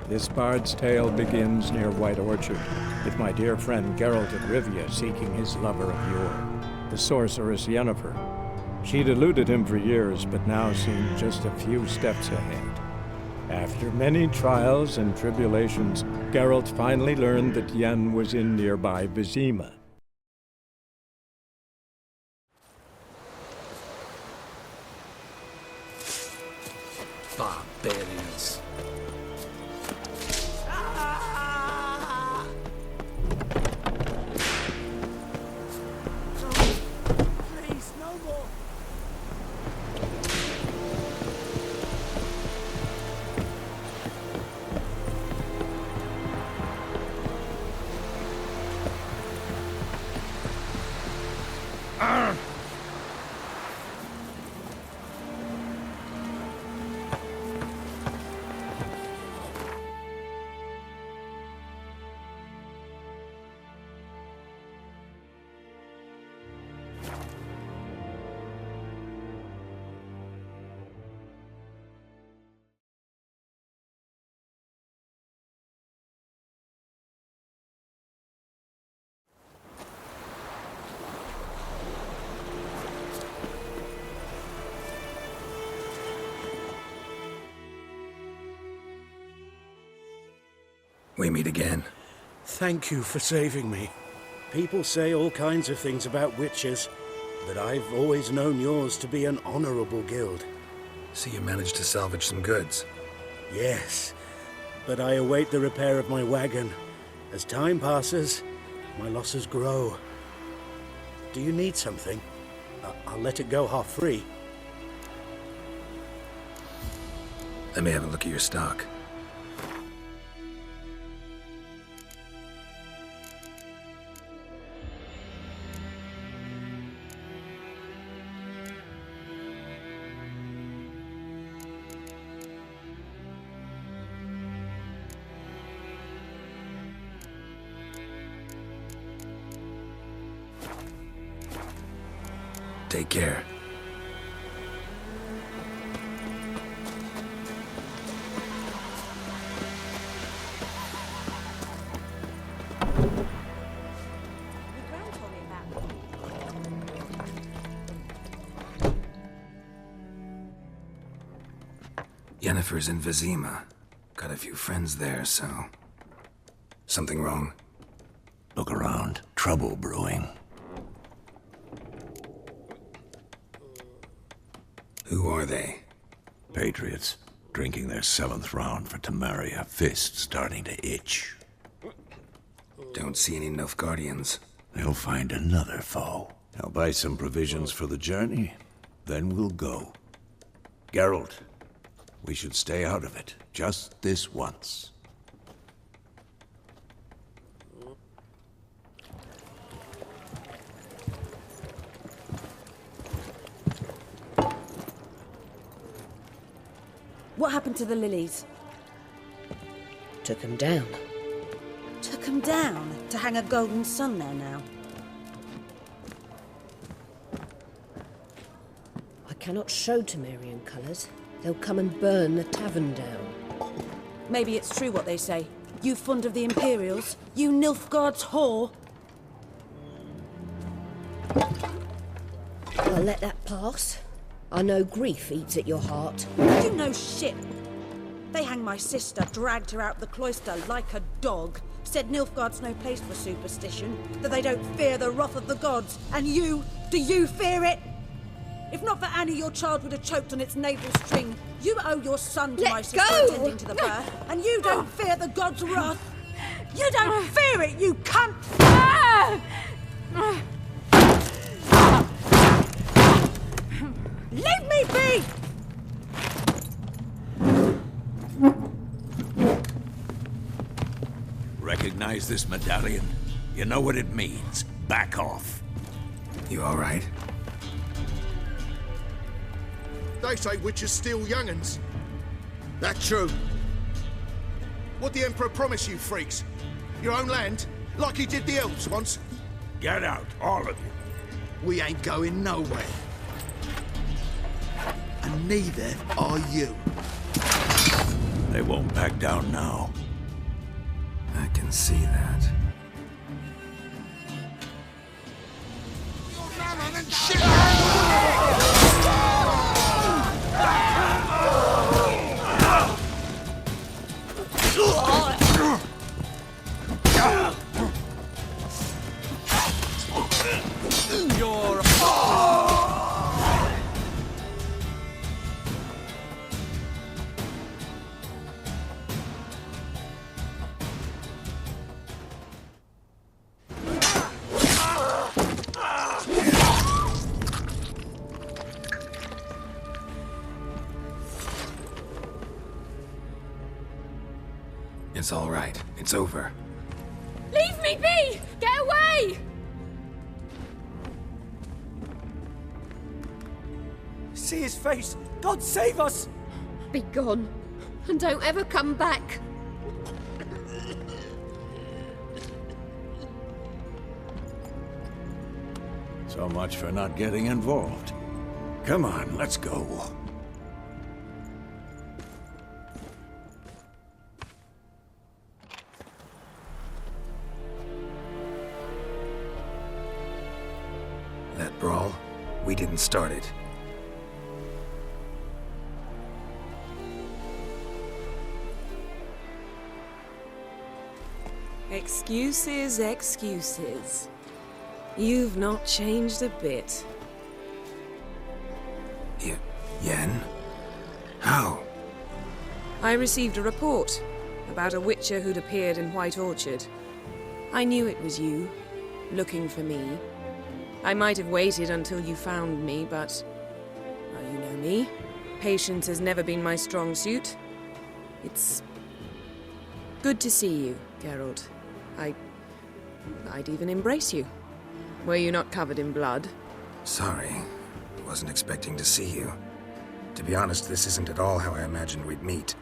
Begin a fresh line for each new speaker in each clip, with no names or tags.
This bard's tale begins near White Orchard, with my dear friend Geralt of Rivia seeking his lover of yore, the sorceress Yennefer. She'd eluded him for years, but now seemed just a few steps ahead. After many trials and tribulations, Geralt finally learned that Yen was in nearby Vizima.
Barbarians.
Please, no more.
We meet again.
Thank you for saving me. People say all kinds of things about witches, but I've always known yours to be an honorable guild.
So you managed to salvage some goods.
Yes, but I await the repair of my wagon. As time passes, my losses grow. Do you need something? I'll let it go half-free.
Let me have a look at your stock. Take care. Yennefer's in Vizima. Got a few friends there, so... Something wrong?
Look around. Trouble brewing.
Who are they?
Patriots. Drinking their 7th round for Temeria. Fist starting to itch.
Don't see any Nilfgaardians.
They'll find another foe. I'll buy some provisions for the journey. Then we'll go. Geralt, we should stay out of it. Just this once.
What happened to the lilies?
Took him down.
Took them down to hang a golden sun there now.
I cannot show Temerian colours. They'll come and burn the tavern down.
Maybe it's true what they say. You fond of the Imperials? You Nilfgaard's whore?
I'll let that pass. I know grief eats at your heart.
You know shit. They hanged my sister, dragged her out the cloister like a dog. Said Nilfgaard's no place for superstition, that they don't fear the wrath of the gods. And you, do you fear it? If not for Annie, your child would have choked on its navel string. You owe your son to
Let
my sister
go!
attending to the birth, and you don't fear the gods' wrath. You don't fear it, you cunt! Leave me be!
Recognize this medallion? You know what it means. Back off.
You all right?
They say witches steal young'uns. That true? What the Emperor promise you, freaks? Your own land? Like he did the elves once?
Get out, all of you.
We ain't going nowhere. And neither are you.
They won't back down now.
I can see that. It's all right. It's over.
Leave me be! Get away!
See his face! God save us!
Be gone, and don't ever come back.
So much for not getting involved. Come on, let's go.
That brawl, we didn't start it.
Excuses, excuses. You've not changed a bit.
Yen? How?
I received a report about a witcher who'd appeared in White Orchard. I knew it was you, looking for me. I might have waited until you found me, but... well, you know me. Patience has never been my strong suit. It's... good to see you, Geralt. I'd even embrace you. Were you not covered in blood?
Sorry. Wasn't expecting to see you. To be honest, this isn't at all how I imagined we'd meet.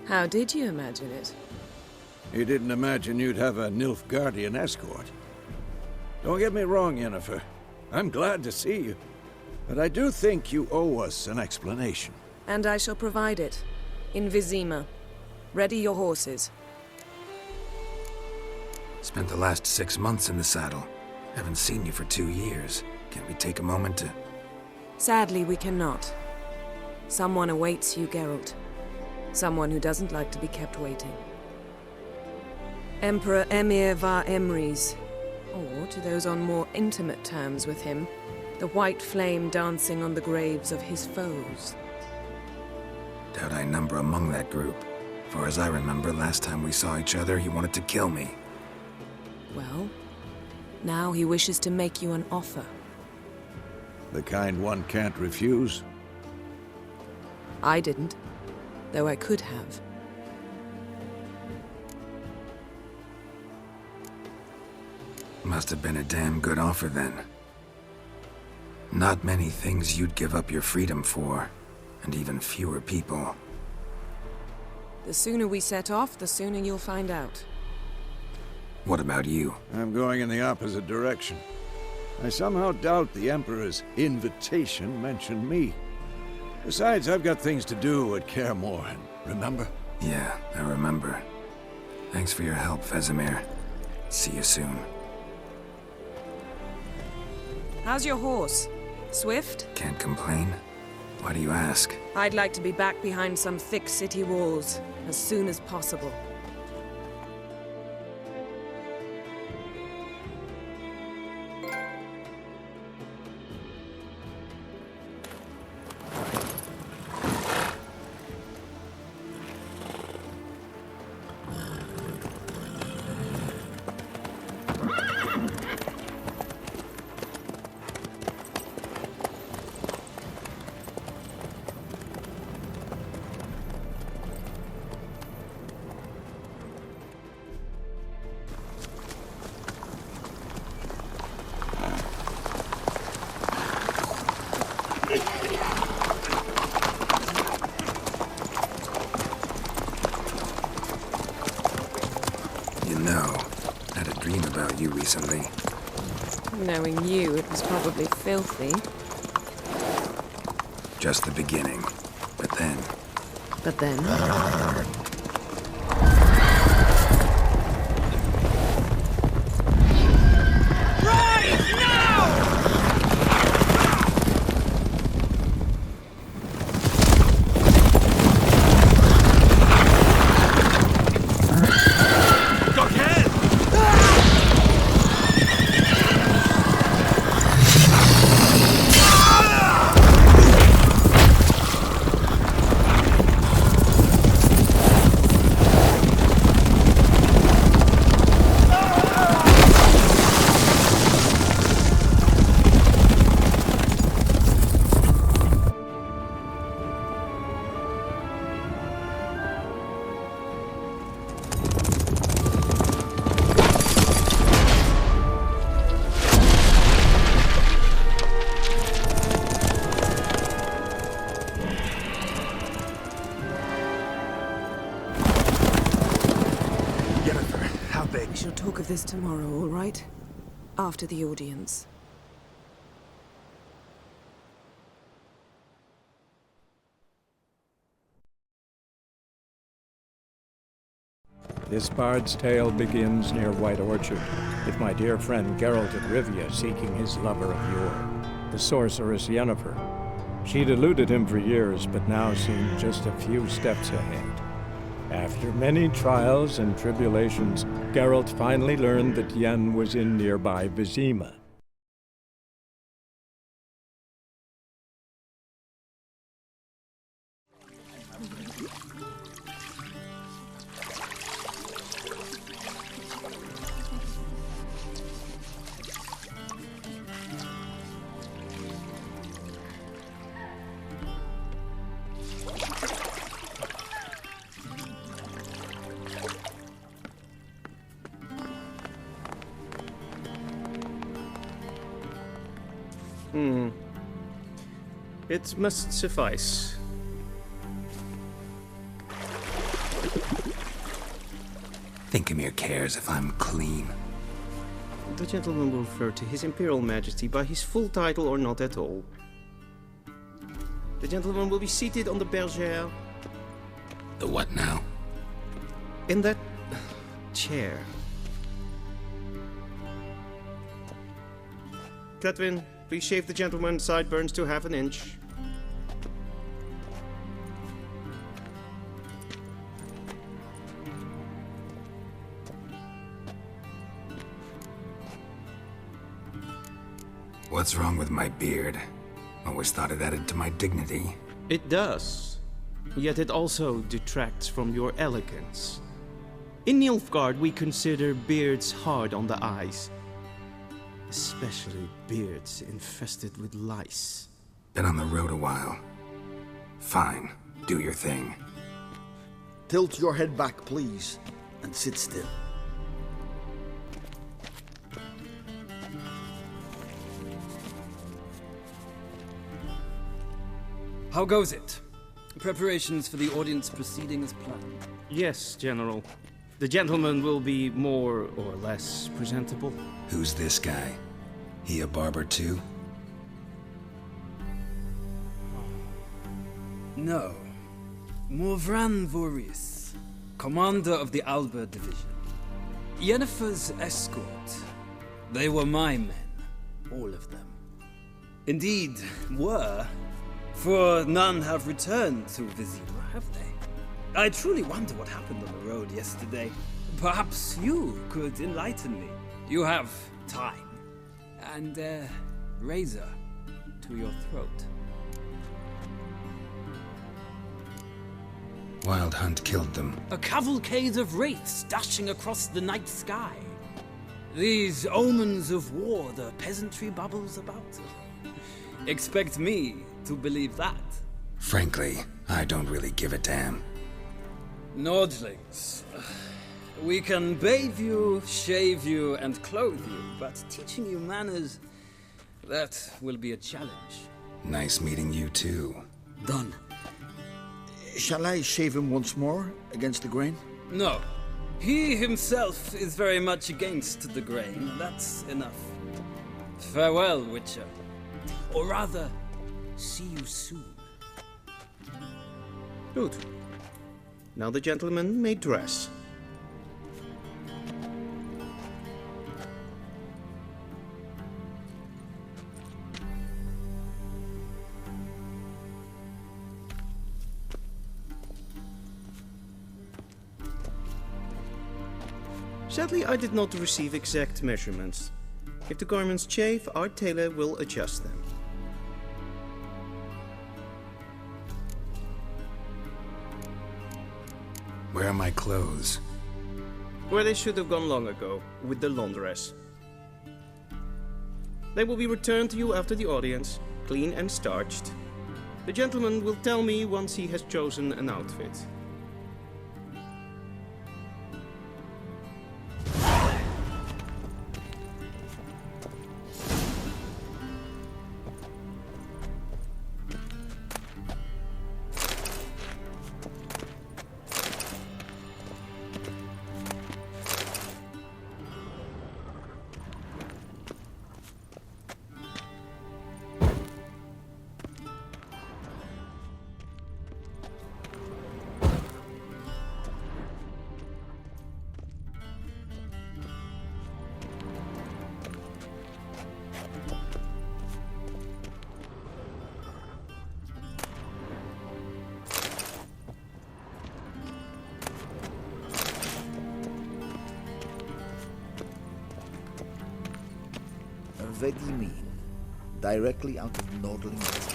How did you imagine it?
You didn't imagine you'd have a Nilfgaardian escort. Don't get me wrong, Yennefer. I'm glad to see you. But I do think you owe us an explanation.
And I shall provide it. In Vizima. Ready your horses.
Spent the last 6 months in the saddle. Haven't seen you for 2 years. Can't we take a moment to...
Sadly, we cannot. Someone awaits you, Geralt. Someone who doesn't like to be kept waiting. Emperor Emir var Emrys. Or, to those on more intimate terms with him, the white flame dancing on the graves of his foes.
Doubt I number among that group. For as I remember, last time we saw each other, he wanted to kill me.
Well, now he wishes to make you an offer.
The kind one can't refuse.
I didn't, though I could have.
Must have been a damn good offer then. Not many things you'd give up your freedom for, and even fewer people.
The sooner we set off, the sooner you'll find out.
What about you?
I'm going in the opposite direction. I somehow doubt the Emperor's invitation mentioned me. Besides, I've got things to do at Kaer Morhen, remember?
Yeah, I remember. Thanks for your help, Vesemir. See you soon.
How's your horse? Swift?
Can't complain. Why do you ask?
I'd like to be back behind some thick city walls as soon as possible.
You know, I had a dream about you recently.
Knowing you, it was probably filthy.
Just the beginning. But then,
But then... We shall talk of this tomorrow, all right? After the audience.
This bard's tale begins near White Orchard, with my dear friend Geralt of Rivia seeking his lover of yore, the sorceress Yennefer. She'd eluded him for years, but now seemed just a few steps ahead. After many trials and tribulations, Geralt finally learned that Yen was in nearby Vizima.
It must suffice.
Thinkamir cares if I'm clean.
The gentleman will refer to His Imperial Majesty by his full title or not at all. The gentleman will be seated on the bergère.
The what now?
In that chair. Cletwin, please shave the gentleman's sideburns to half an inch.
What's wrong with my beard? Always thought it added to my dignity.
It does. Yet it also detracts from your elegance. In Nilfgaard, we consider beards hard on the eyes. Especially beards infested with lice.
Been on the road a while. Fine, do your thing.
Tilt your head back, please, and sit still.
How goes it? Preparations for the audience proceeding as planned?
Yes, General. The gentleman will be more or less presentable.
Who's this guy? He a barber too?
No. Morvran Voorhis, commander of the Alba Division. Yennefer's escort. They were my men, all of them. Indeed, were. For none have returned to Vizima, have they? I truly wonder what happened on the road yesterday. Perhaps you could enlighten me. You have time. And a razor to your throat.
Wild Hunt killed them.
A cavalcade of wraiths dashing across the night sky. These omens of war the peasantry bubbles about. Expect me to believe that.
Frankly, I don't really give a damn.
Nordlings. We can bathe you, shave you, and clothe you, but teaching you manners, that will be a challenge.
Nice meeting you too.
Done. Shall I shave him once more, against the grain?
No. He himself is very much against the grain. That's enough. Farewell, Witcher. Or rather, see you soon.
Good. Now the gentleman may dress. Sadly, I did not receive exact measurements. If the garments chafe, our tailor will adjust them.
Where are my clothes?
Where they should have gone long ago, with the laundress. They will be returned to you after the audience, clean and starched. The gentleman will tell me once he has chosen an outfit.
Vedimin, directly out of Nordling tales.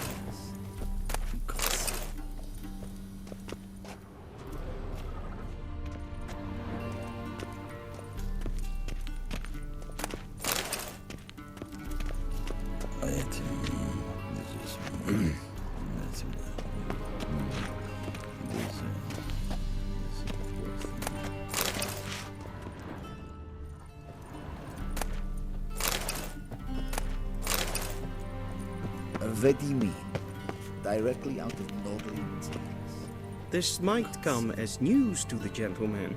Vedimin, directly out of Nordling tales.
This might come as news to the gentleman,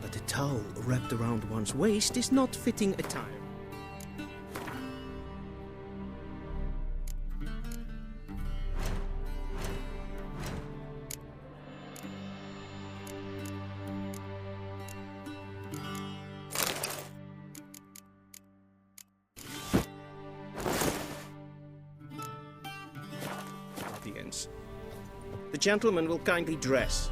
but a towel wrapped around one's waist is not fitting attire. The gentleman will kindly dress.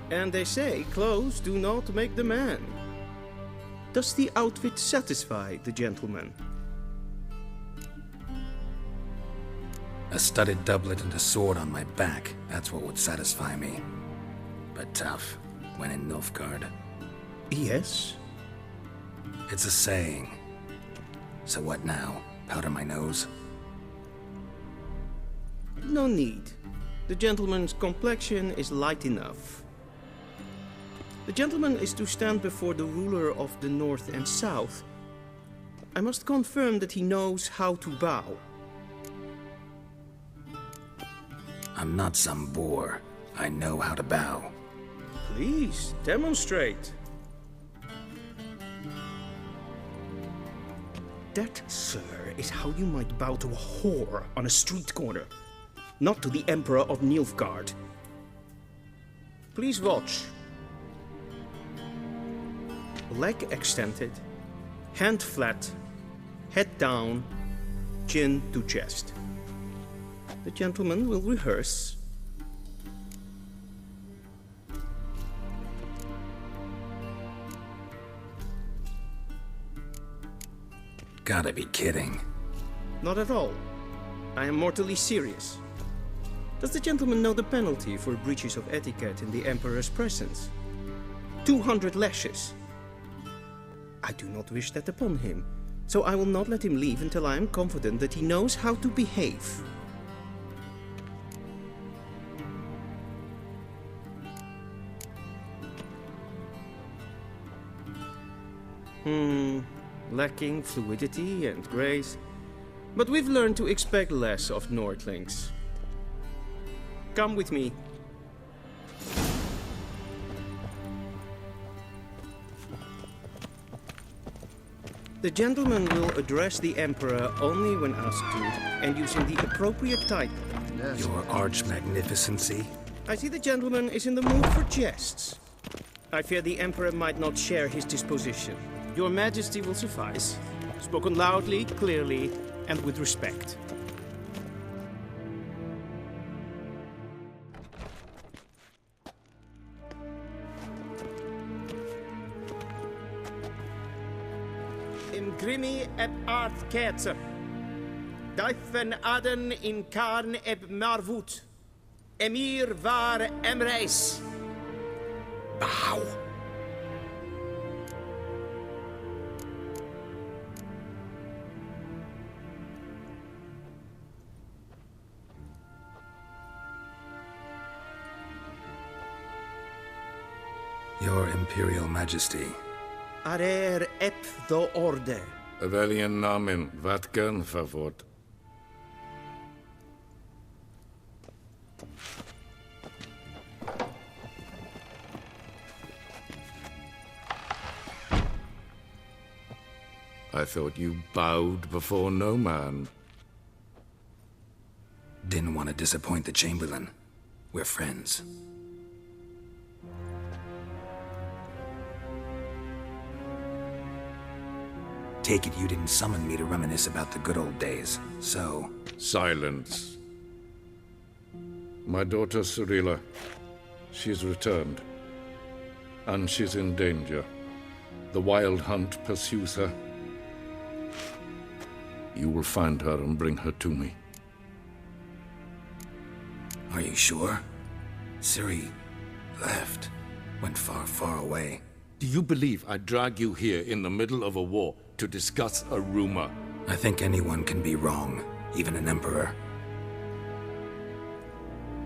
And they say clothes do not make the man. Does the outfit satisfy the gentleman?
A studded doublet and a sword on my back, that's what would satisfy me. But tough, when in Nilfgaard.
Yes?
It's a saying. So what now? Powder my nose?
No need. The gentleman's complexion is light enough. The gentleman is to stand before the ruler of the North and South. I must confirm that he knows how to bow.
I'm not some boor. I know how to bow.
Please, demonstrate. That, sir, is how you might bow to a whore on a street corner, not to the Emperor of Nilfgaard. Please watch. Leg extended, hand flat, head down, chin to chest. The gentleman will rehearse.
Gotta be kidding.
Not at all. I am mortally serious. Does the gentleman know the penalty for breaches of etiquette in the Emperor's presence? 200 lashes. I do not wish that upon him, so I will not let him leave until I am confident that he knows how to behave. Lacking fluidity and grace. But we've learned to expect less of Nordlings. Come with me. The gentleman will address the Emperor only when asked to, and using the appropriate title.
Your Arch-Magnificency?
I see the gentleman is in the mood for jests. I fear the Emperor might not share his disposition. Your Majesty will suffice. Spoken loudly, clearly, and with respect. Imgrimi eb art ketzer. Daifen aden in karn eb marvut. Emir var emreis.
Bow. Your Imperial Majesty.
Arer ep do orde.
Weljen namen, wat kan favort? I thought you bowed before no man.
Didn't want to disappoint the Chamberlain. We're friends. Take it you didn't summon me to reminisce about the good old days, so...
Silence. My daughter Cyrilla, she's returned. And she's in danger. The Wild Hunt pursues her. You will find her and bring her to me.
Are you sure? Ciri left. Went far, far away.
Do you believe I'd drag you here in the middle of a war to discuss a rumor?
I think anyone can be wrong, even an emperor.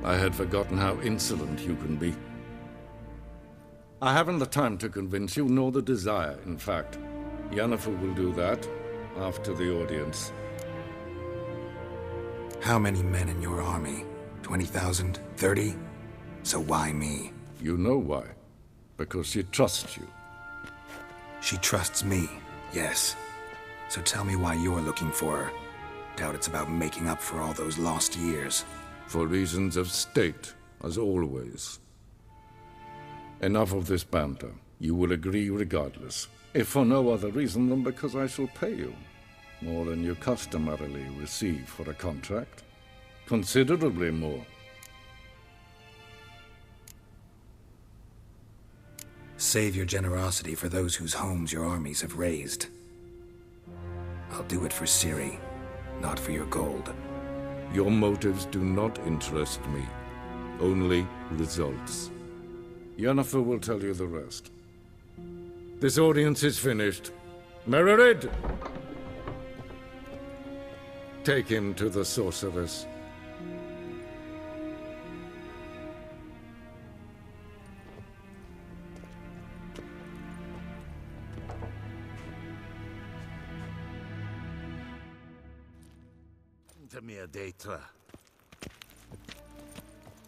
I had forgotten how insolent you can be. I haven't the time to convince you, nor the desire, in fact. Yennefer will do that after the audience.
How many men in your army? 20,000? 30? So why me?
You know why. Because she trusts you.
She trusts me, yes. So tell me why you're looking for her. Doubt it's about making up for all those lost years.
For reasons of state, as always. Enough of this banter. You will agree regardless. If for no other reason than because I shall pay you. More than you customarily receive for a contract. Considerably more.
Save your generosity for those whose homes your armies have razed. I'll do it for Ciri, not for your gold.
Your motives do not interest me. Only results. Yennefer will tell you the rest. This audience is finished. Mererid! Take him to the sorceress.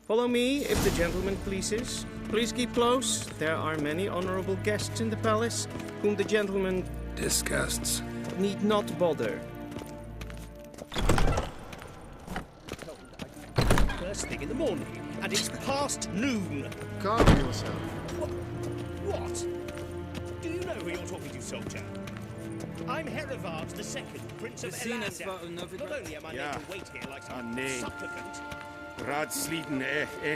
Follow me, if the gentleman pleases. Please keep close. There are many honorable guests in the palace, whom the gentleman...
disgusts.
...need not bother.
First thing in the morning, and it's past noon.
Calm yourself.
What? Do you know who you're talking to, soldier? I'm Herivard II, Prince of Elander. Not only am I made to wait here like some supplicant...
Raadsliden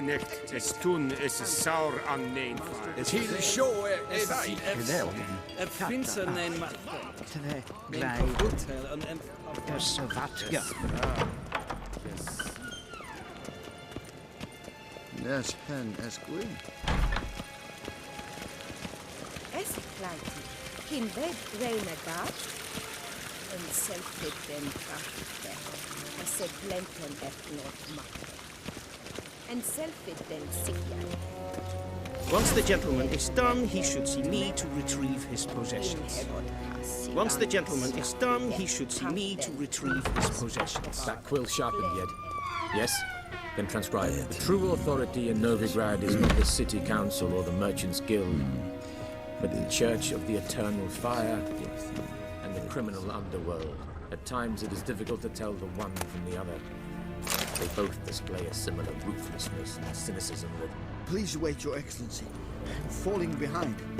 nicht. Es tun es saur an nein.
Het hele show
is
geweldig.
Een prinsen neem maar.
Blij. Dus wat? Ja.
Yes, pen es green.
Es kleid.
Kindred renegat, en selvfitten Parte, og sepplenten et nordmatte. En selvfitten sikjai.
Once the gentleman is done, he should see me to retrieve his possessions. Once the gentleman is done, he should see me to retrieve his possessions.
That quill sharpened yet? Yes? Then transcribe it. The true authority in Novigrad is not the city council or the merchants' guild, but the Church of the Eternal Fire and the criminal underworld. At times it is difficult to tell the one from the other. They both display a similar ruthlessness and cynicism that...
Please wait, Your Excellency. I'm falling behind.